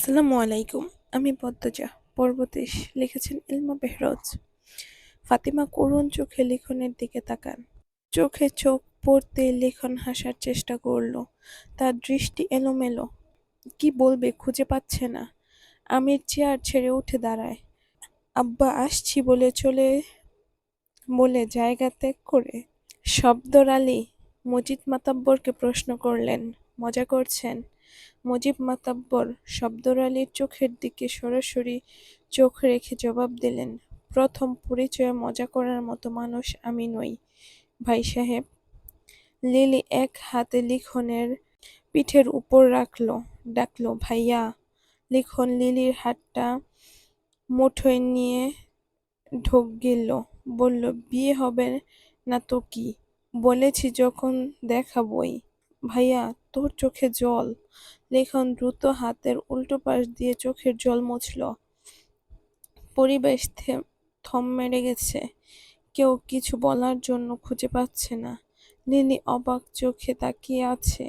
আসসালামু আলাইকুম। আমি পদ্মজা। পর্ব ২৩ লিখেছেন ইলমা বেহরোজ। ফাতিমা করুণ চোখে লিখনের দিকে তাকান। চোখে চোখ পড়তেই লিখন হাসার চেষ্টা করল। তার দৃষ্টি এলোমেলো। কি বলবে খুঁজে পাচ্ছে না। আমির চেয়ার ছেড়ে উঠে দাঁড়ায়। আব্বা আসছি বলে জায়গা ত্যাগ করে। শব্দর আলী মজিদ মাতাব্বরকে প্রশ্ন করলেন, মজা করছেন? মজিব মাতাব্বর শব্দর আলীর চোখের দিকে সরাসরি চোখ রেখে জবাব দিলেন, প্রথম পরিচয়ে মজা করার মতো মানুষ আমি নই ভাই সাহেব। লিলি এক হাতে লিখনের পিঠের উপর ডাকল, ভাইয়া। লিখন লিলির হাতটা মুঠোয় নিয়ে ঢোক গিলল, বলল, বিয়ে হবে না তো কি? বলেছি যখন দেখাবই। ভাইয়া, তোর চোখে জল। লিখন দ্রুত হাতের উল্টো পাশ দিয়ে চোখের জল মুছল। পরিবেশ থম মেরে গেছে। কেউ কিছু বলার জন্য খুঁজে পাচ্ছে না। লিলি অবাক চোখে তাকিয়ে আছে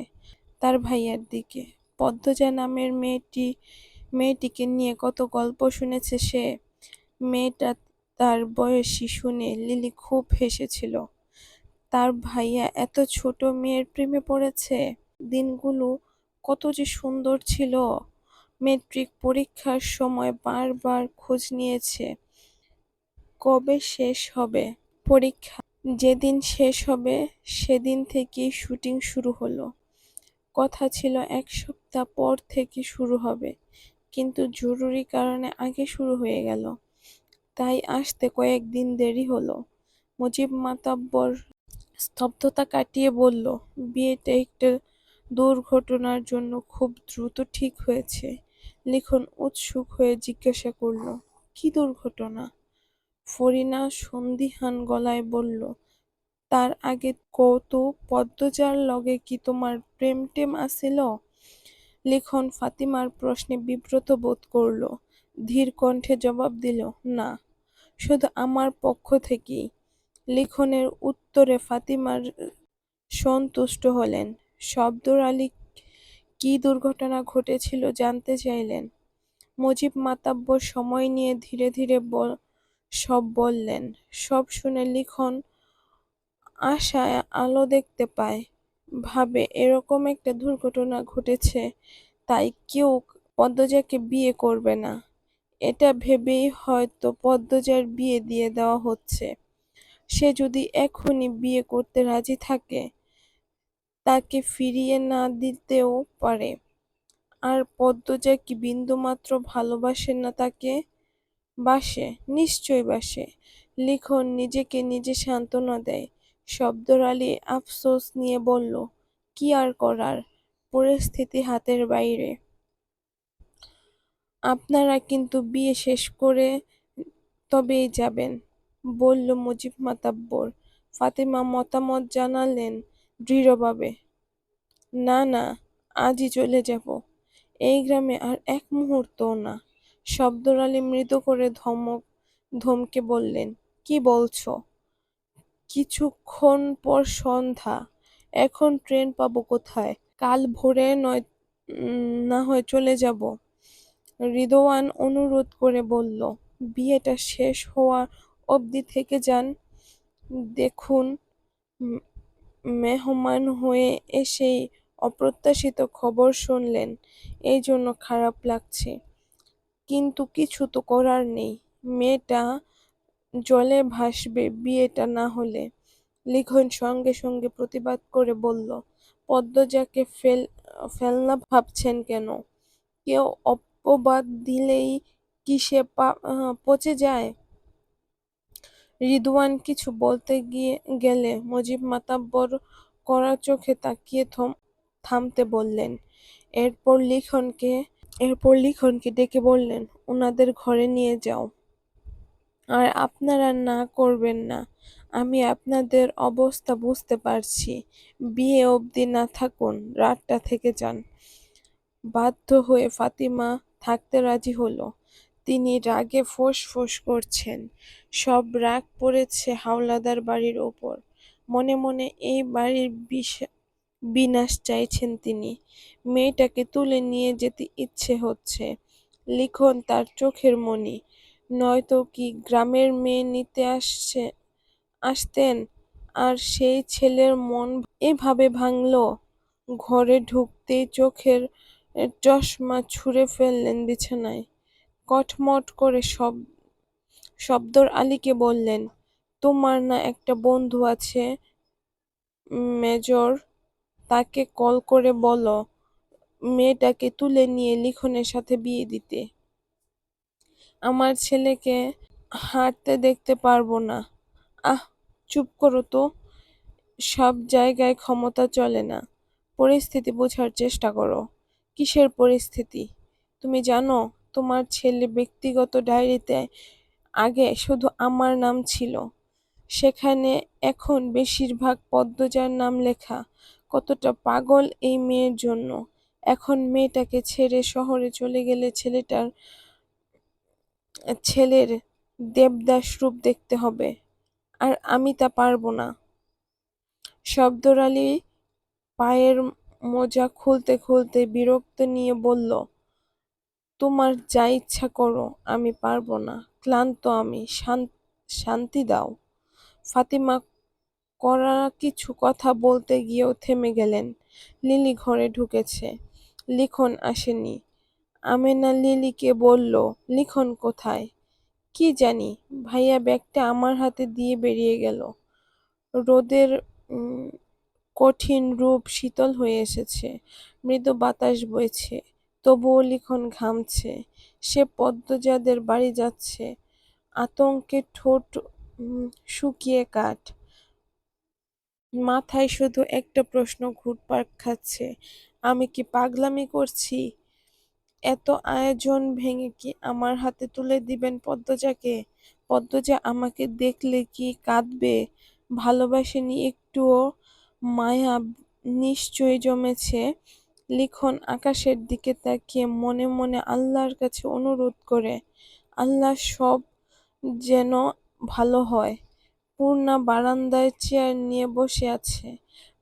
তার ভাইয়ার দিকে। পদ্মজা নামের মেয়েটিকে নিয়ে কত গল্প শুনেছে সে। মেয়েটা তার বয়সী শুনে লিলি খুব হেসেছিল। তার ভাইয়া এত ছোট মেয়ের প্রেমে পড়েছে। দিনগুলো কত যে সুন্দর ছিল। মেট্রিক পরীক্ষার সময় বারবার খোঁজ নিয়েছে, কবে শেষ হবে পরীক্ষা। যেদিন শেষ হবে সেদিন থেকেই শুটিং শুরু হলো। কথা ছিল ১ সপ্তাহ পর থেকে শুরু হবে, কিন্তু জরুরি কারণে আগে শুরু হয়ে গেল। তাই আসতে কয়েকদিন দেরি হলো। মুজিব মাতাব্বর স্তব্ধতা কাটিয়ে বলল, বিয়েটা একটা দুর্ঘটনার জন্য খুব দ্রুত ঠিক হয়েছে। লিখন উৎসুক হয়ে জিজ্ঞাসা করল, কি দুর্ঘটনা? ফরিনা সন্দিহান গলায় বলল, তার আগে কত পদ্মজার লগে কি তোমার প্রেম টেম আছিল? লিখন ফাতিমার প্রশ্নে বিব্রত বোধ করল। ধীর কণ্ঠে জবাব দিল, না, শুধু আমার পক্ষ থেকেই। লিখনের উত্তরে ফাতিমার সন্তুষ্ট হলেন। শব্দর আলী কি দুর্ঘটনা ঘটেছিল জানতে চাইলেন। মুজিব মাতাব্বর সময় নিয়ে ধীরে ধীরে সব বললেন। সব শুনে লিখন আশায় আলো দেখতে পায়। ভাবে এরকম একটা দুর্ঘটনা ঘটেছে, তাই কেউ পদ্মজাকে বিয়ে করবে না। এটা ভেবেই হয়তো পদ্মজার বিয়ে দিয়ে দেওয়া হচ্ছে। সে যদি এখনই বিয়ে করতে রাজি থাকে, তাকে ফিরিয়ে না দিতেও পারে। আর পদ্মজা কি বিন্দুমাত্র ভালোবাসে না তাকে? বাসে, নিশ্চয়ই বাসে। লিখন নিজেকে নিজে সান্ত্বনা দেয়। শব্দর আলী আফসোস নিয়ে বলল, কি আর করার, পরিস্থিতি হাতের বাইরে। আপনারা কিন্তু বিয়ে শেষ করে তবেই যাবেন, বলল মুজিব মাতাব্বর। ফাতিমা মতামত জানালেন দৃঢ়ভাবে, না না, আজই চলে যাব। এই গ্রামে আর এক মুহূর্তও না। শব্দর আলী মৃদু করে ধমকে বললেন, কি বলছ? কিছুক্ষণ পর সন্ধ্যা। এখন ট্রেন পাবো কোথায়? কাল ভোরে না হয় চলে যাব। রিদওয়ান অনুরোধ করে বলল, বিয়েটা শেষ হওয়া অবধি থেকে যান। দেখুন, মেহমান হয়ে এসেই অপ্রত্যাশিত খবর শুনলেন, এই জন্য খারাপ লাগছে। কিন্তু কিছু তো করার নেই। মেয়েটা জলে ভাসবে বিয়েটা না হলে। লিখন সঙ্গে সঙ্গে প্রতিবাদ করে বলল, পদ্মজাকে ফেলনা ভাবছেন কেন? কেউ অপবাদ দিলেই কি সে পচে যায়? রিদওয়ান কিছু বলতে গেলে মুজিব মাতাব্বর কড়া চোখে তাকিয়ে থামতে বললেন। এরপর লিখনকে ডেকে বললেন, উনাদের ঘরে নিয়ে যাও। আর আপনারা না করবেন না। আমি আপনাদের অবস্থা বুঝতে পারছি। বিয়ে অবধি না থাকুন, রাতটা থেকে যান। বাধ্য হয়ে ফাতিমা থাকতে রাজি হলো। তিনি রাগে ফোঁস করছেন। সব রাগ পড়েছে হাওলাদার বাড়ির ওপর। মনে মনে এই বাড়ির বিনাশ চাইছেন তিনি। মেয়েটাকে তুলে নিয়ে যেতে ইচ্ছে হচ্ছে। লিখন তার চোখের মণি, নয়তো কি গ্রামের মেয়ে নিতে আসতেন, আর সেই ছেলের মন এভাবে ভাঙল। ঘরে ঢুকতেই চোখের চশমা ছুঁড়ে ফেললেন বিছানায়। কটমট করে শব্দর আলীকে বললেন, তোমার না একটা বন্ধু আছে মেজর, তাকে কল করে বলো মেয়েটাকে তুলে নিয়ে লিখনের সাথে বিয়ে দিতে। আমার ছেলেকে হাঁটতে দেখতে পারবো না। আহ, চুপ করো তো। সব জায়গায় ক্ষমতা চলে না। পরিস্থিতি বোঝার চেষ্টা করো। কিসের পরিস্থিতি? তুমি জানো তোমার ছেলে ব্যক্তিগত ডায়েরিতে আগে শুধু আমার নাম ছিল, সেখানে এখন বেশিরভাগ পদ্মজার নাম লেখা। কতটা পাগল এই মেয়ের জন্য। এখন মেয়েটাকে ছেড়ে শহরে চলে গেলে ছেলের দেবদাস রূপ দেখতে হবে, আর আমি তা পারবো না। শব্দর আলী পায়ের মোজা খুলতে খুলতে বিরক্ত নিয়ে বলল, তোমার যা ইচ্ছা করো, আমি পারবো না। ক্লান্ত আমি। শান্তি দাও। ফাতিমা কড়া কিছু কথা বলতে গিয়েও থেমে গেলেন। লিলি ঘরে ঢুকেছে। লিখন আসেনি। আমেনা লিলিকে বলল, লিখন কোথায়? কি জানি। ভাইয়া ব্যাগটা আমার হাতে দিয়ে বেরিয়ে গেল। রোদের কঠিন রূপ শীতল হয়ে এসেছে। মৃদু বাতাস বইছে। তবুও লিখন ঘামছে। সে পদ্মজাদের বাড়ি যাচ্ছে। আতঙ্কে ঠোঁট শুকিয়ে কাঠ। মাথায় শুধু একটা প্রশ্ন ঘুরপাক খাচ্ছে, আমি কি পাগলামি করছি? এত আয়োজন ভেঙে কি আমার হাতে তুলে দিবেন পদ্মজাকে? পদ্মজা আমাকে দেখলে কি কাঁদবে? ভালোবাসেনি একটুও? মায়া নিশ্চয়ই জমেছে। লিখন আকাশের দিকে তাকিয়ে মনে মনে আল্লাহর কাছে অনুরোধ করে, আল্লাহ সব যেন ভালো হয়। পূর্ণা বারান্দায় চেয়ার নিয়ে বসে আছে।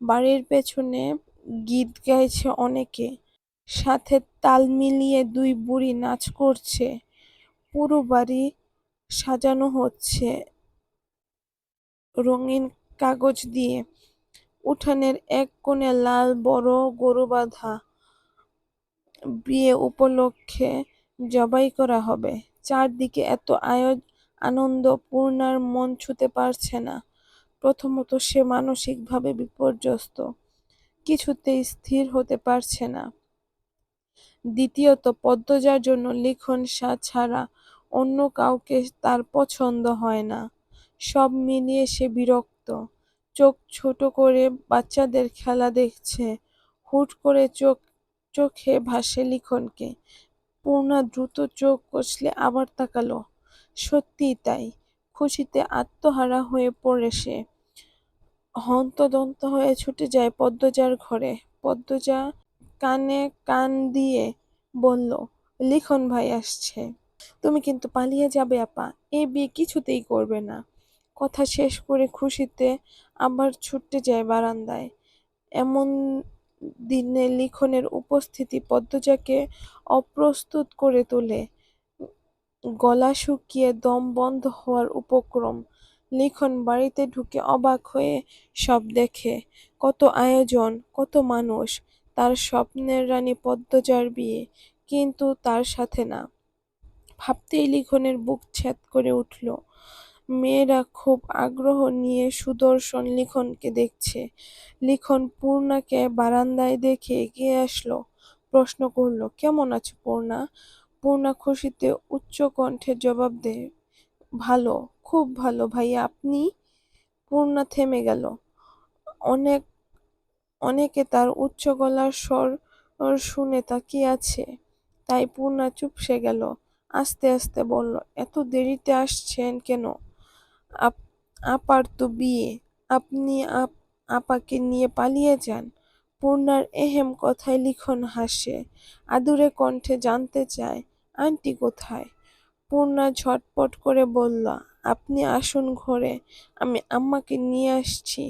বাড়ির পেছনে গীত গাইছে অনেকে। সাথে তাল মিলিয়ে দুই বুড়ি নাচ করছে। পুরো বাড়ি সাজানো হচ্ছে রঙিন কাগজ দিয়ে। উঠানের এক কোণে লাল বড় গরু বাঁধা। বিয়ে উপলক্ষে জবাই করা হবে। চারদিকে এত আনন্দ, পূর্ণার মন ছুঁতে পারছে না। প্রথমত সে মানসিকভাবে বিপর্যস্ত, কিছুতেই স্থির হতে পারছে না। দ্বিতীয়ত পদ্মজার জন্য লিখন ছাড়া অন্য কাউকে তার পছন্দ হয় না। সব মিলিয়ে সে বিরক্ত। চোখ ছোট করে বাচ্চাদের খেলা দেখছে। হুট করে চোখে ভাসে লিখনকে। পূর্ণা দ্রুত চোখ কষলে আবার তাকালো। সত্যিই তাই। খুশিতে আত্মহারা হয়ে পড়ে সে। হন্তদন্ত হয়ে ছুটে যায় পদ্মজার ঘরে। পদ্মজা কানে কান দিয়ে বলল, লিখন ভাই আসছে। তুমি কিন্তু পালিয়ে যাবে আপা, এ বিয়ে কিছুতেই করবে না। কথা শেষ করে খুশিতে আবার ছুটে যায় বারান্দায়। এমন দিনে লিখনের উপস্থিতি পদ্মজাকে অপ্রস্তুত করে তোলে। গলা শুকিয়ে দম বন্ধ হওয়ার উপক্রম। লিখন বাড়িতে ঢুকে অবাক হয়ে সব দেখে। কত আয়োজন, কত মানুষ। তার স্বপ্নের রানী পদ্মজার বিয়ে, কিন্তু তার সাথে না। ভাবতেই লিখনের বুক ছ্যাদ করে উঠল। মেয়েরা খুব আগ্রহ নিয়ে সুদর্শন লিখনকে দেখছে। লিখন পূর্ণাকে বারান্দায় দেখে এগিয়ে আসলো। প্রশ্ন করল, কেমন আছো পূর্ণা? পূর্ণা খুশিতে উচ্চ কণ্ঠে জবাব দেয়, ভালো, খুব ভালো ভাইয়া, আপনি? পূর্ণা থেমে গেল। অনেক অনেকে তার উচ্চ গলার স্বর শুনে তাকিয়ে আছে, তাই পূর্ণা চুপসে গেল। আস্তে আস্তে বলল, এত দেরিতে আসছেন কেন? আপার তো বিয়ে, আপনি আপাকে নিয়ে পালিয়ে যান। পূর্ণার এহেম কথায় লিখন হাসে। আদুরে কণ্ঠে জানতে চায়, আন্টি কোথায়? পূর্ণা ঝটপট করে বলল, আপনি আসুন ঘরে, আমি আম্মাকে নিয়ে আসছি।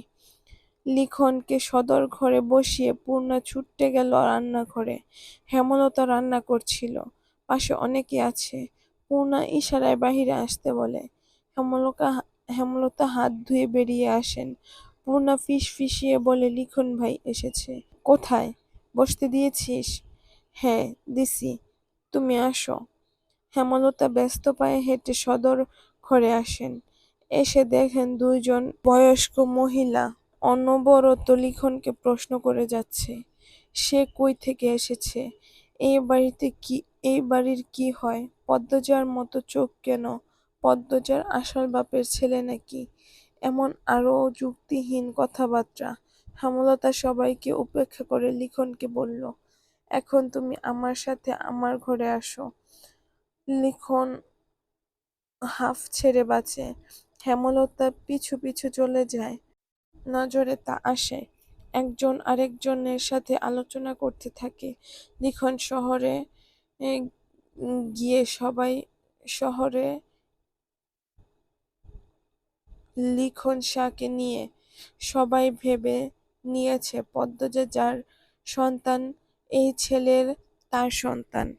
লিখনকে সদর ঘরে বসিয়ে পূর্ণা ছুটে গেল রান্নাঘরে। হেমলতা রান্না করছিল। পাশে অনেকে আছে। পূর্ণা ইশারায় বাহিরে আসতে বলে। হেমলতা হাত ধুয়ে বেরিয়ে আসেন। পূর্ণা ফিসফিসিয়ে বলে, লিখন ভাই এসেছে। কোথায়? বসতে দিয়েছিস? হ্যাঁ দিছি, তুমি আসো। হেমলতা ব্যস্ত পায়ে হেঁটে সদর ঘরে আসেন। এসে দেখেন দুইজন বয়স্ক মহিলা অনবরত লিখনকে প্রশ্ন করে যাচ্ছে। সে কই থেকে এসেছে? এই বাড়ির কি হয়? পদ্মজার মতো চোখ কেন? পদ্মজার আসল বাপের ছেলে নাকি? এমন আরও যুক্তিহীন কথাবার্তা। হেমলতা সবাইকে উপেক্ষা করে লিখনকে বলল, এখন তুমি আমার সাথে আমার ঘরে আসো। লিখন হাঁফ ছেড়ে বাঁচে। হেমলতা পিছু পিছু চলে যায়। নজরে তা আসে। একজন আরেকজনের সাথে আলোচনা করতে থাকে। লিখন এ, গিয়ে সবাই শহরে লিখন শাহকে নিয়ে সবাই ভেবে নিয়েছে পদ্মজা যার সন্তান এই ছেলের তার সন্তান।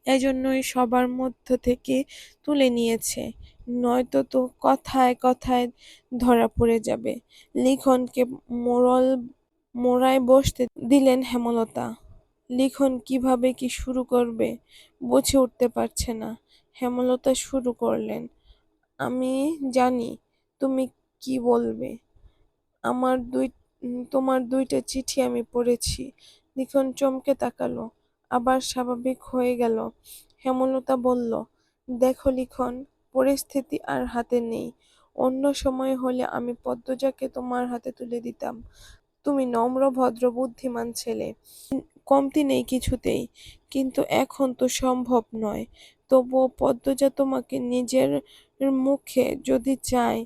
এজন্যই সবার মধ্য থেকে তুলে নিয়েছে, নয়তো তো কথায় কথায় ধরা পড়ে যাবে। লিখনকে মোড়ায় বসতে দিলেন হেমলতা। লিখন কিভাবে কি শুরু করবে বুঝে উঠতে পারছে না। হেমলতা শুরু করলেন, আমি জানি তুমি কি বলবে। তোমার দুইটা চিঠি আমি পড়েছি। লিখন চমকে তাকালো, আবার স্বাভাবিক হয়ে গেল। হেমলতা বলল, দেখো লিখন, পরিস্থিতি আর হাতে নেই। অন্য সময় হলে আমি পদ্মজাকে তোমার হাতে তুলে দিতাম। তুমি নম্র ভদ্র বুদ্ধিমান ছেলে, কমতি নেই কিছুতেই, কিন্তু এখন তো সম্ভব নয়। তবুও পদ্মজা তোমাকে নিজের মুখে যদি চায়,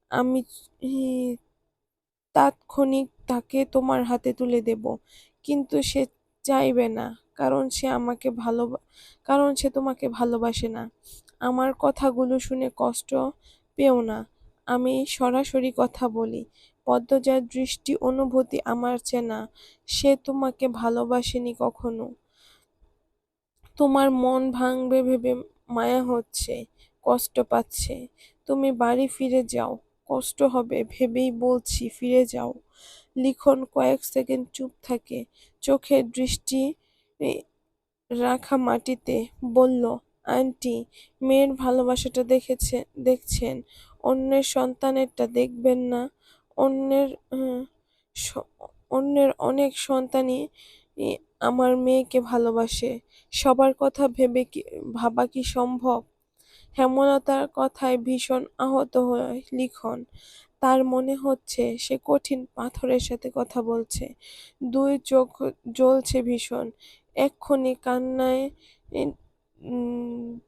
আমি তাৎক্ষণিক তাকে তোমার হাতে তুলে দেব। কিন্তু সে চাইবে না, কারণ সে তোমাকে ভালোবাসে না। আমার কথাগুলো শুনে কষ্ট পেও না, আমি সরাসরি কথা বলি। পদ্মজার দৃষ্টি অনুভূতি আমার চেনা, সে তোমাকে ভালোবাসেনি কখনো। তোমার মন ভাঙবে ভেবে মায়া হচ্ছে, কষ্ট পাচ্ছে। তুমি বাড়ি ফিরে যাও, কষ্ট হবে ভেবেই বলছি, ফিরে যাও। লিখন কয়েক সেকেন্ড চুপ থাকে, চোখের দৃষ্টি এ, রাখা মাটিতে। বলল, আন্টি, মেয়ের ভালোবাসাটা দেখছেন, অন্যের সন্তানেরটা দেখবেন না। অন্যের স- অন্যের অনেক সন্তানই ই, আমার মেয়েকে ভালোবাসে। সবার কথা ভাবা কি সম্ভব? হেমলতার কথায় ভীষণ আহত হয় লিখন। তার মনে হচ্ছে সে কঠিন পাথরের সাথে কথা বলছে। দুই চোখ জ্বলছে ভীষণ। এক্ষুনি কান্নায় উম,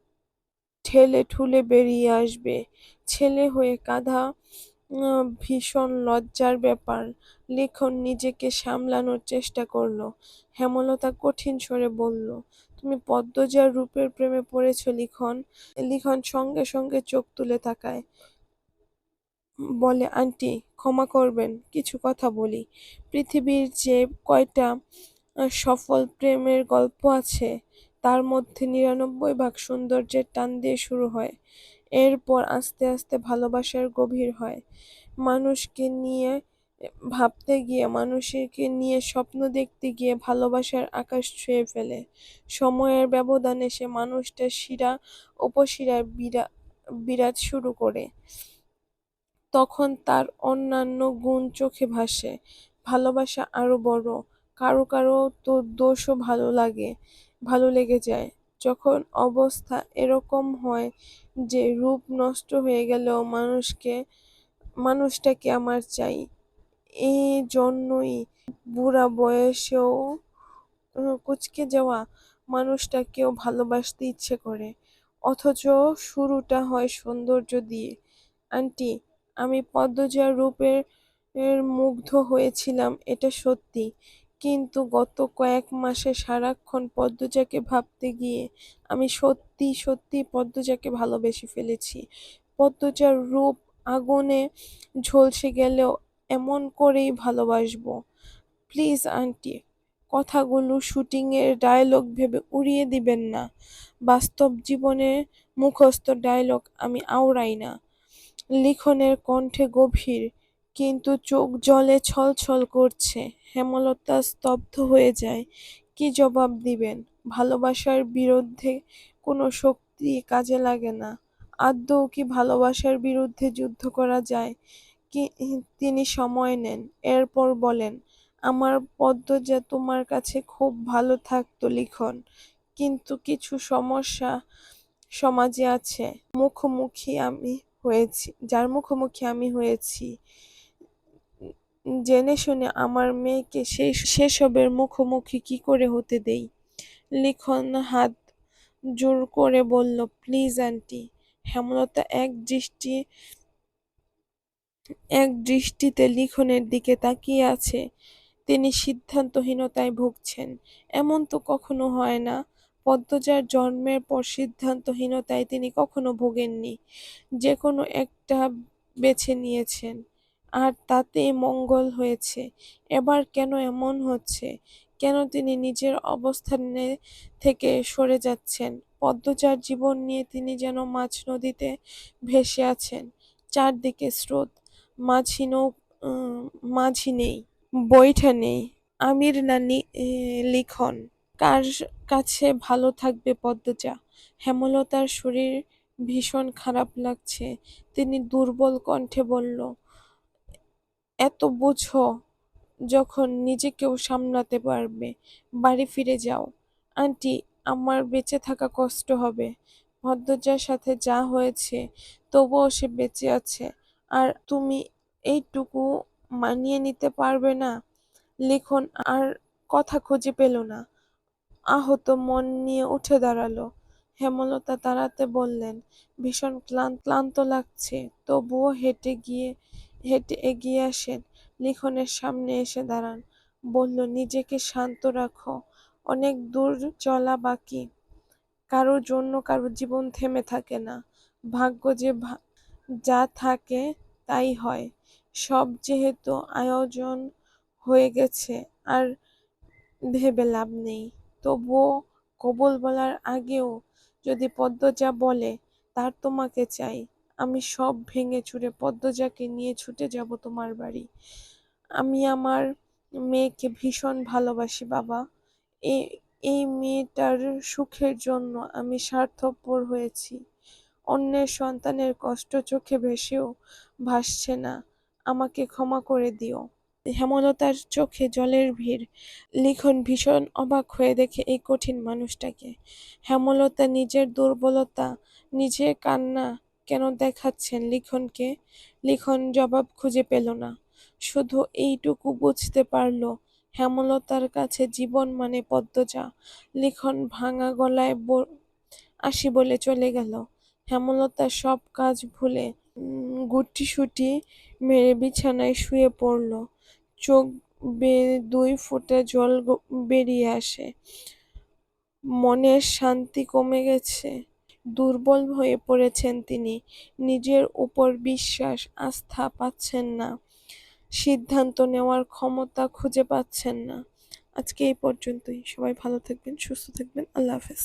ঠেলে ঠুলে বেরিয়ে আসবে। ছেলে হয়ে কাঁদা ভীষণ লজ্জার ব্যাপার। লিখন নিজেকে সামলানোর চেষ্টা করল। হেমলতা কঠিন স্বরে বলল, তুমি পদ্মজার রূপের প্রেমে পড়েছ লিখন? লিখন সঙ্গে সঙ্গে চোখ তুলে তাকায়। বলে, আন্টি ক্ষমা করবেন, কিছু কথা বলি। পৃথিবীর যে কয়টা সফল প্রেমের গল্প আছে, তার মধ্যে ৯৯ ভাগ সৌন্দর্যের টান দিয়ে শুরু হয়, এরপর আস্তে আস্তে ভালোবাসার গভীর হয়। মানুষকে নিয়ে মানুষকে নিয়ে স্বপ্ন দেখতে গিয়ে ভালোবাসার আকাশ ছুঁয়ে ফেলে। সময়ের ব্যবধানে সে মানুষটা শিরা উপশিরায় বিরাজ শুরু করে। তখন তার অন্যান্য গুণ চোখে ভাসে। ভালোবাসা আরো বড়। কারো কারো তো দোষও ভালো লেগে যায়। যখন অবস্থা এরকম হয় যে রূপ নষ্ট হয়ে গেলেও মানুষটাকে আমার চাই, এই জন্যই বুড়া বয়সেও কুঁচকে যাওয়া মানুষটাকেও ভালোবাসতে ইচ্ছে করে। অথচ শুরুটা হয় সৌন্দর্য দিয়ে। আন্টি, আমি পদ্মজার রূপের মুগ্ধ হয়েছিলাম, এটা সত্যি। কিন্তু গত কয়েক মাসে সারাক্ষণ পদ্মজাকে ভাবতে গিয়ে আমি সত্যি সত্যি পদ্মজাকে ভালোবেসে ফেলেছি। পদ্মজার রূপ আগুনে ঝলসে গেলেও এমন করেই ভালোবাসবো। প্লিজ আন্টি, কথাগুলো শুটিংয়ের ডায়লগ ভেবে উড়িয়ে দিবেন না। বাস্তব জীবনে মুখস্থ ডায়লগ আমি আওড়াই না। লিখনের কণ্ঠে গভীর, কিন্তু চোখ জলে ছলছল করছে। হেমলতা স্তব্ধ হয়ে যায়। কি জবাব দিবেন? ভালোবাসার বিরুদ্ধে কোনো শক্তি কাজে লাগে না। আদৌ কি ভালোবাসার বিরুদ্ধে যুদ্ধ করা যায়? কি তিনি সময় নেন, এরপর বলেন, আমার পদ্মজা তোমার কাছে খুব ভালো থাকতো লিখন, কিন্তু কিছু সমস্যা সমাজে আছে যার মুখোমুখি আমি হয়েছি। জেনে শুনে আমার মেয়েকে সেসবের মুখোমুখি কি করে হতে দেই? লিখন হাত জোর করে বলল, প্লিজ আন্টি। হেমলতা এক দৃষ্টিতে লিখনের দিকে তাকিয়ে আছে। তিনি সিদ্ধান্তহীনতায় ভুগছেন। এমন তো কখনো হয় না। পদ্মজার জন্মের পর সিদ্ধান্তহীনতায় তিনি কখনো ভোগেননি। যেকোনো একটা বেছে নিয়েছেন, আর তাতেই মঙ্গল হয়েছে। এবার কেন এমন হচ্ছে? কেন তিনি নিজের অবস্থানে থেকে সরে যাচ্ছেন? পদ্মজার জীবন নিয়ে তিনি যেন মাঝ নদীতে ভেসে আছেন। চারদিকে স্রোত, মাঝি নৌ মাঝি নেই, বৈঠা নেই। আমির না লিখন? কার কাছে ভালো থাকবে পদ্মজা? হেমলতার শরীর ভীষণ খারাপ লাগছে। তিনি দুর্বল কণ্ঠে বলল, এত বুঝো যখন নিজেকেও সামলাতে পারবে, বাড়ি ফিরে যাও। আন্টি, আমার বেঁচে থাকা কষ্ট হবে। ভদ্রজার সাথে যা হয়েছে, তবুও সে বেঁচে আছে, আর তুমি এইটুকু মানিয়ে নিতে পারবে না? লিখন আর কথা খুঁজে পেল না। আহত মন নিয়ে উঠে দাঁড়ালো। হেমলতা দাঁড়াতে বললেন, ভীষণ ক্লান্ত লাগছে, তবুও হেঁটে এগিয়ে আসেন। লিখনের সামনে এসে দাঁড়ান। বলল, নিজেকে শান্ত রাখো, অনেক দূর চলা বাকি। কারোর জন্য কারো জীবন থেমে থাকে না। ভাগ্য যা থাকে তাই হয়। সব যেহেতু আয়োজন হয়ে গেছে, আর ভেবে লাভ নেই। তবুও কবুল বলার আগেও যদি পদ্মজা বলে তার তোমাকে চাই, আমি সব ভেঙে চুরে পদ্মজাকে নিয়ে ছুটে যাব তোমার বাড়ি। আমি আমার মেয়েকে ভীষণ ভালোবাসি বাবা। এই এই মেয়েটার সুখের জন্য আমি স্বার্থপর হয়েছি। অন্যের সন্তানের কষ্ট চোখে ভাসছে না। আমাকে ক্ষমা করে দিও। হেমলতার চোখে জলের ভিড়। লিখন ভীষণ অবাক হয়ে দেখে এই কঠিন মানুষটাকে। হেমলতা নিজের দুর্বলতা, নিজের কান্না কেন দেখাচ্ছেন লিখনকে? লিখন জবাব খুঁজে পেল না। শুধু এইটুকু বুঝতে পারল, হেমলতার কাছে জীবন মানে পদ্মজা। লিখন ভাঙা গলায় আসি বলে চলে গেল। হেমলতা সব কাজ ভুলে গুটিসুটি মেরে বিছানায় শুয়ে পড়ল। চোখ বেয়ে 2 ফোঁটা জল বেরিয়ে আসে। মনের শান্তি কমে গেছে। দুর্বল হয়ে পড়েছেন তিনি। নিজের উপর বিশ্বাস, আস্থা পাচ্ছেন না। সিদ্ধান্ত নেওয়ার ক্ষমতা খুঁজে পাচ্ছেন না। আজকে এই পর্যন্তই। সবাই ভালো থাকবেন, সুস্থ থাকবেন। আল্লাহ হাফেজ।